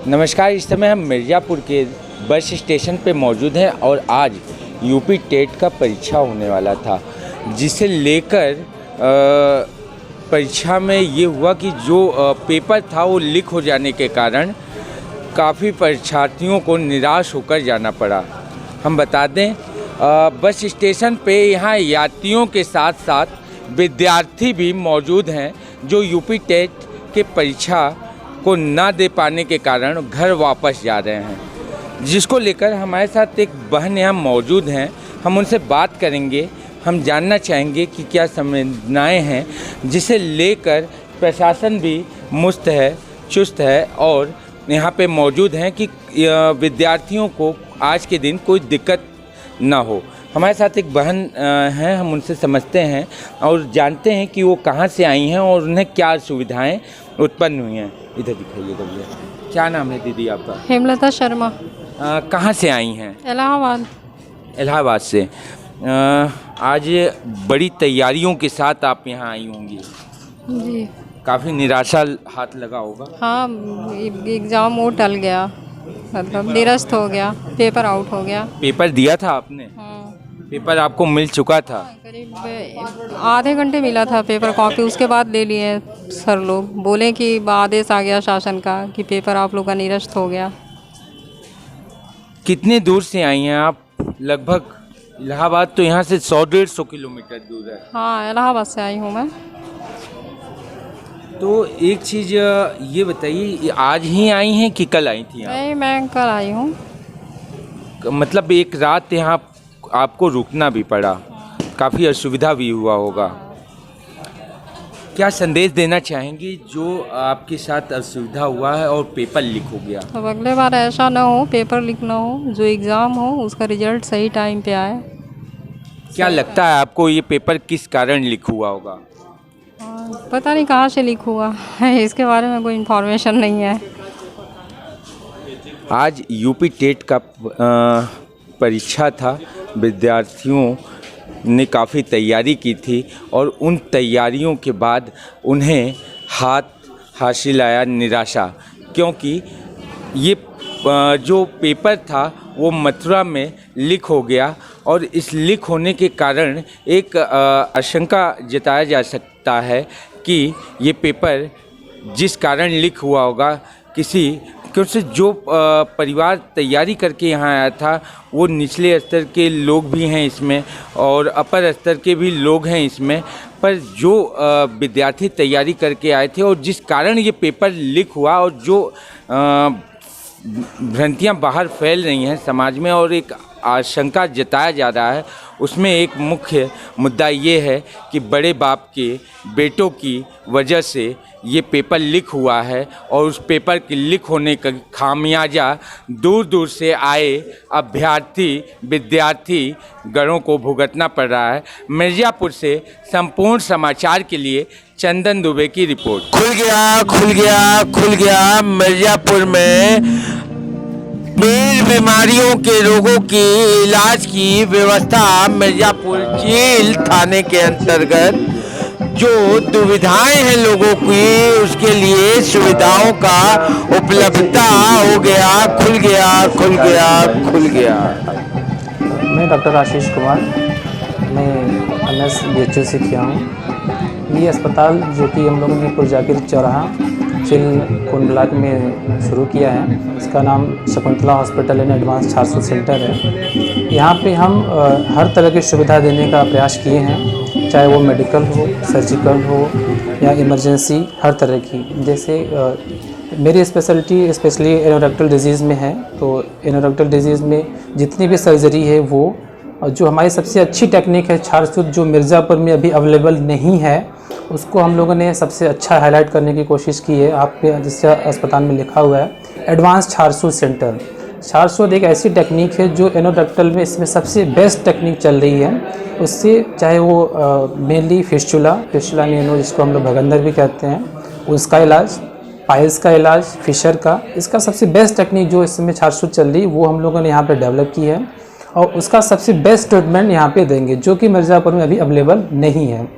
नमस्कार। इस समय हम मिर्ज़ापुर के बस स्टेशन पे मौजूद हैं और आज यूपी टेट का परीक्षा होने वाला था, जिसे लेकर परीक्षा में ये हुआ कि जो पेपर था वो लीक हो जाने के कारण काफ़ी परीक्षार्थियों को निराश होकर जाना पड़ा। हम बता दें बस स्टेशन पे यहाँ यात्रियों के साथ साथ विद्यार्थी भी मौजूद हैं जो यूपी टेट के परीक्षा को ना दे पाने के कारण घर वापस जा रहे हैं, जिसको लेकर हमारे साथ एक बहन यहाँ मौजूद हैं। हम उनसे बात करेंगे, हम जानना चाहेंगे कि क्या संवेदनाएं हैं, जिसे लेकर प्रशासन भी चुस्त है और यहाँ पे मौजूद हैं कि विद्यार्थियों को आज के दिन कोई दिक्कत ना हो। हमारे साथ एक बहन हैं, हम उनसे समझते हैं और जानते हैं कि वो कहाँ से आई हैं और उन्हें क्या सुविधाएं उत्पन्न हुई हैं। इधर दिखाइएगा भैया। क्या नाम है दीदी आपका? हेमलता शर्मा। कहाँ से आई हैं? इलाहाबाद से। आज बड़ी तैयारियों के साथ आप यहाँ आई होंगी जी। काफ़ी निराशा हाथ लगा होगा। हाँ, एग्ज़ाम वो टल गया, मतलब निरस्त हो गया, पेपर आउट हो गया। पेपर दिया था आपने? हाँ। पेपर आपको मिल चुका था? करीब आधे घंटे मिला था पेपर कॉपी, उसके बाद ले लिए सर लोग। बोले कि आदेश आ गया शासन का कि पेपर आप लोग का निरस्त हो गया। कितने दूर से आई हैं आप? लगभग इलाहाबाद तो यहाँ से 100-150 किलोमीटर दूर है। हाँ, इलाहाबाद से आई हूँ मैं। तो एक चीज़ ये बताइए, आज ही आई हैं कि कल आई थी? नहीं, मैं कल आई हूँ। मतलब एक रात यहाँ आपको रुकना भी पड़ा, काफ़ी असुविधा भी हुआ होगा। क्या संदेश देना चाहेंगी जो आपके साथ असुविधा हुआ है और पेपर लीक हो गया? अब अगले बार ऐसा ना हो, पेपर लीक ना हो, जो एग्ज़ाम हो उसका रिजल्ट सही टाइम पे आए। क्या लगता है आपको ये पेपर किस कारण लीक हुआ होगा? पता नहीं कहाँ से लीक हुआ है, इसके बारे में कोई इन्फॉर्मेशन नहीं है। आज यूपी टेट का परीक्षा था। विद्यार्थियों ने काफ़ी तैयारी की थी और उन तैयारियों के बाद उन्हें हासिल आया निराशा, क्योंकि ये जो पेपर था वो मथुरा में लीक हो गया और इस लीक होने के कारण एक आशंका जताया जा सकता है कि ये पेपर जिस कारण लीक हुआ होगा क्योंकि जो परिवार तैयारी करके यहाँ आया था वो निचले स्तर के लोग भी हैं इसमें और अपर स्तर के भी लोग हैं इसमें, पर जो विद्यार्थी तैयारी करके आए थे और जिस कारण ये पेपर लीक हुआ और जो भ्रांतियाँ बाहर फैल रही हैं समाज में और एक आशंका जताया जा रहा है, उसमें एक मुख्य मुद्दा ये है कि बड़े बाप के बेटों की वजह से ये पेपर लीक हुआ है और उस पेपर के लीक होने का खामियाजा दूर दूर से आए विद्यार्थी गणों को भुगतना पड़ रहा है। मिर्ज़ापुर से संपूर्ण समाचार के लिए चंदन दुबे की रिपोर्ट। खुल गया मिर्ज़ापुर में बीमारियों के रोगों की इलाज की व्यवस्था। मिर्ज़ापुर जेल थाने के अंतर्गत जो दुविधाएं हैं लोगों की, उसके लिए सुविधाओं का उपलब्धता हो गया। खुल गया। मैं डॉक्टर आशीष कुमार, मैं MS BHO से किया हूँ। ये अस्पताल जो कि हम लोगों ने पुरजाकिर चौराहा चिल ब्लॉक में शुरू किया है, इसका नाम Shakuntala hospital and advance 400 centre है। यहाँ पे हम हर तरह की सुविधा देने का प्रयास किए हैं, चाहे वो मेडिकल हो, सर्जिकल हो या इमरजेंसी, हर तरह की। जैसे मेरी स्पेशलिटी स्पेशली एनोरेक्टल डिजीज़ में है, तो एनोरेक्टल डिजीज़ में जितनी भी सर्जरी है वो जो हमारी सबसे अच्छी टेक्निक है छारसूत, जो मिर्ज़ापुर में अभी अवेलेबल नहीं है, उसको हम लोगों ने सबसे अच्छा हाईलाइट करने की कोशिश की है। आप पे जिस अस्पताल में लिखा हुआ है एडवांस छारसूत सेंटर। छारसूत एक ऐसी टेक्निक है जो एनोरेक्टल में इसमें सबसे बेस्ट टेक्निक चल रही है। उससे चाहे वो मेनली फिस्चुला में जिसको हम लोग भगंदर भी कहते हैं, उसका इलाज, पाइल्स का इलाज, फिशर का, इसका सबसे बेस्ट टेक्निक जो इस समय छारसूत चल रही वो हम लोगों ने यहाँ पे डेवलप की है और उसका सबसे बेस्ट ट्रीटमेंट यहाँ पे देंगे, जो कि मिर्ज़ापुर में अभी अवेलेबल नहीं है।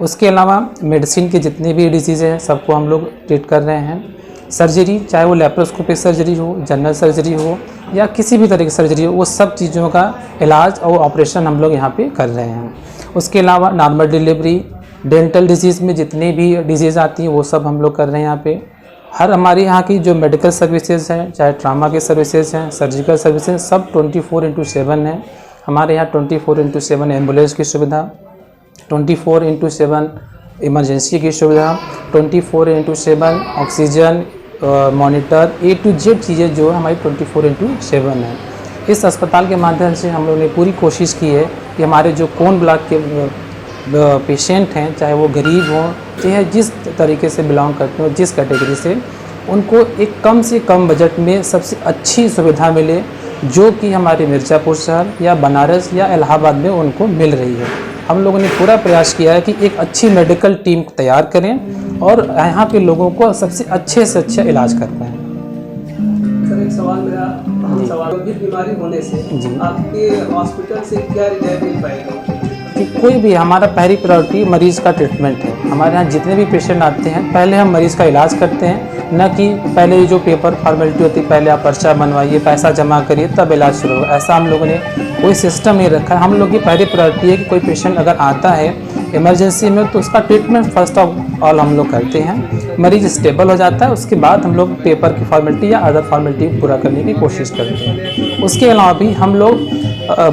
उसके अलावा मेडिसिन के जितने भी डिजीज़ हैं सबको हम लोग ट्रीट कर रहे हैं। सर्जरी, चाहे वो लेप्रोस्कोपिक सर्जरी हो, जनरल सर्जरी हो या किसी भी तरह की सर्जरी हो, वो सब चीज़ों का इलाज और ऑपरेशन हम लोग यहाँ पे कर रहे हैं। उसके अलावा नॉर्मल डिलीवरी, डेंटल डिजीज़ में जितनी भी डिजीज़ आती हैं वो सब हम लोग कर रहे हैं यहाँ पे। हर हमारे यहाँ की जो मेडिकल सर्विसेज हैं, चाहे ट्रामा के सर्विसेज हैं, सर्जिकल सर्विसेज, सब 24/7 है। हमारे यहाँ 24/7 एम्बुलेंस की सुविधा, 24/7 इमरजेंसी की सुविधा, 24/7 oxygen monitor, A to Z चीज़ें जो है हमारी 24/7 है। इस अस्पताल के माध्यम से हम लोगों ने पूरी कोशिश की है कि हमारे जो कोन ब्लॉक के पेशेंट हैं, चाहे वो गरीब हों, चाहे जिस तरीके से बिलोंग करते हो, जिस कैटेगरी से, उनको एक कम से कम बजट में सबसे अच्छी सुविधा मिले, जो कि हमारे मिर्ज़ापुर शहर या बनारस या इलाहाबाद में उनको मिल रही है। हम लोगों ने पूरा प्रयास किया है कि एक अच्छी मेडिकल टीम तैयार करें और यहाँ के लोगों को सबसे अच्छे से अच्छा इलाज कर पाएँ। सर, एक सवाल मेरा गंभीर बीमारी होने से आपके हॉस्पिटल से क्या रियायत मिल पाएगा? कि कोई भी, हमारा पहली प्रायोरिटी मरीज़ का ट्रीटमेंट है। हमारे यहाँ जितने भी पेशेंट आते हैं, पहले हम मरीज़ का इलाज करते हैं, न कि पहले जो पेपर फॉर्मेलिटी होती है, पहले आप पर्चा बनवाइए, पैसा जमा करिए, तब इलाज शुरू होगा। ऐसा हम लोगों ने कोई सिस्टम नहीं रखा है। हम लोग की पहली प्रायोरिटी है कि कोई पेशेंट अगर आता है इमरजेंसी में तो उसका ट्रीटमेंट फर्स्ट ऑफ ऑल हम लोग करते हैं। मरीज़ स्टेबल हो जाता है, उसके बाद हम लोग पेपर की फॉर्मेलिटी या अदर फॉर्मेलिटी पूरा करने की कोशिश करते हैं। उसके अलावा भी हम लोग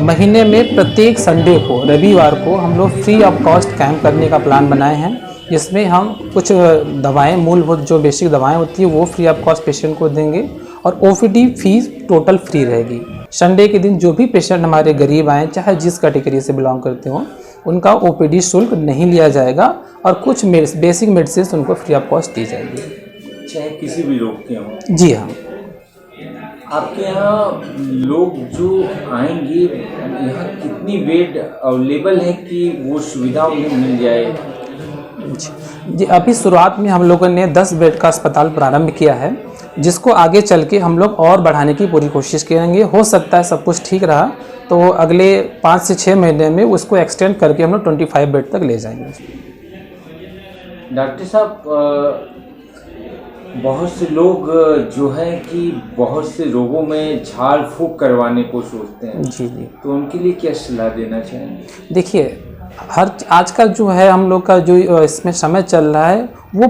महीने में प्रत्येक संडे को, रविवार को, हम लोग फ्री ऑफ कॉस्ट कैंप करने का प्लान बनाए हैं, जिसमें हम कुछ दवाएं, मूलभूत जो बेसिक दवाएं होती है वो फ्री ऑफ कॉस्ट पेशेंट को देंगे और OPD फीस टोटल फ्री रहेगी। संडे के दिन जो भी पेशेंट हमारे गरीब आएँ, चाहे जिस कैटेगरी से बिलोंग करते हों, उनका OPD शुल्क नहीं लिया जाएगा और कुछ बेसिक मेडिसिन उनको फ्री ऑफ कॉस्ट दी जाएगी, चाहे किसी भी रोग के हों। जी हाँ। आपके यहाँ लोग जो आएंगे, यहाँ कितनी बेड अवेलेबल है कि वो सुविधा उन्हें मिल जाए? जी, अभी शुरुआत में हम लोगों ने 10 बेड का अस्पताल प्रारंभ किया है, जिसको आगे चल के हम लोग और बढ़ाने की पूरी कोशिश करेंगे। हो सकता है सब कुछ ठीक रहा तो अगले 5 से 6 महीने में उसको एक्सटेंड करके हम लोग 25 बेड तक ले जाएंगे। डॉक्टर साहब, बहुत से लोग जो है कि बहुत से रोगों में झाड़ फूंक करवाने को सोचते हैं, जी जी, तो उनके लिए क्या सलाह देना चाहेंगे? देखिए, आजकल जो है हम लोग का जो इसमें समय चल रहा है वो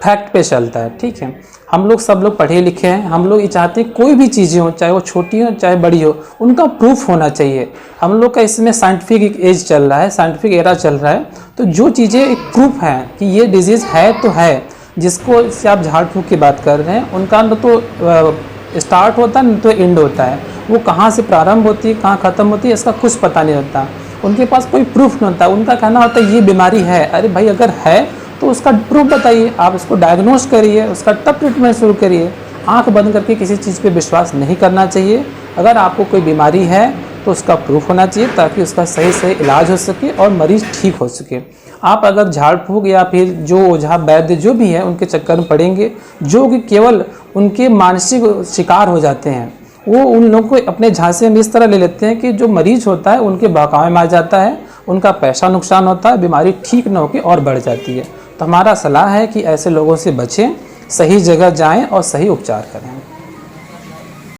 फैक्ट पे चलता है, ठीक है। हम लोग सब लोग पढ़े लिखे हैं, हम लोग ये चाहते हैं कोई भी चीज़ें हो, चाहे वो छोटी हो चाहे बड़ी हो, उनका प्रूफ होना चाहिए। हम लोग का इसमें साइंटिफिक एज चल रहा है, साइंटिफिक एरा चल रहा है, तो जो चीज़ें एक प्रूफ हैं कि ये डिजीज़ है तो है, जिसको से आप झाड़ फूंक की बात कर रहे हैं, उनका न तो स्टार्ट होता है न तो एंड होता है। वो कहाँ से प्रारंभ होती है, कहाँ ख़त्म होती है, इसका कुछ पता नहीं होता। उनके पास कोई प्रूफ नहीं होता। उनका कहना होता है ये बीमारी है। अरे भाई, अगर है तो उसका प्रूफ बताइए, आप उसको डायग्नोस करिए, उसका तब ट्रीटमेंट शुरू करिए। आंख बंद करके किसी चीज़ पे विश्वास नहीं करना चाहिए। अगर आपको कोई बीमारी है तो उसका प्रूफ होना चाहिए, ताकि उसका सही सही इलाज हो सके और मरीज़ ठीक हो सके। आप अगर झाड़ फूंक या फिर जो ओझा वैद्य जो भी है उनके चक्कर में पड़ेंगे, जो कि केवल उनके मानसिक शिकार हो जाते हैं, वो उन लोगों को अपने झांसे में इस तरह ले लेते हैं कि जो मरीज होता है उनके बहकावे में आ जाता है, उनका पैसा नुकसान होता है, बीमारी ठीक न होकर और बढ़ जाती है। तो हमारा सलाह है कि ऐसे लोगों से बचें, सही जगह जाएं और सही उपचार करें।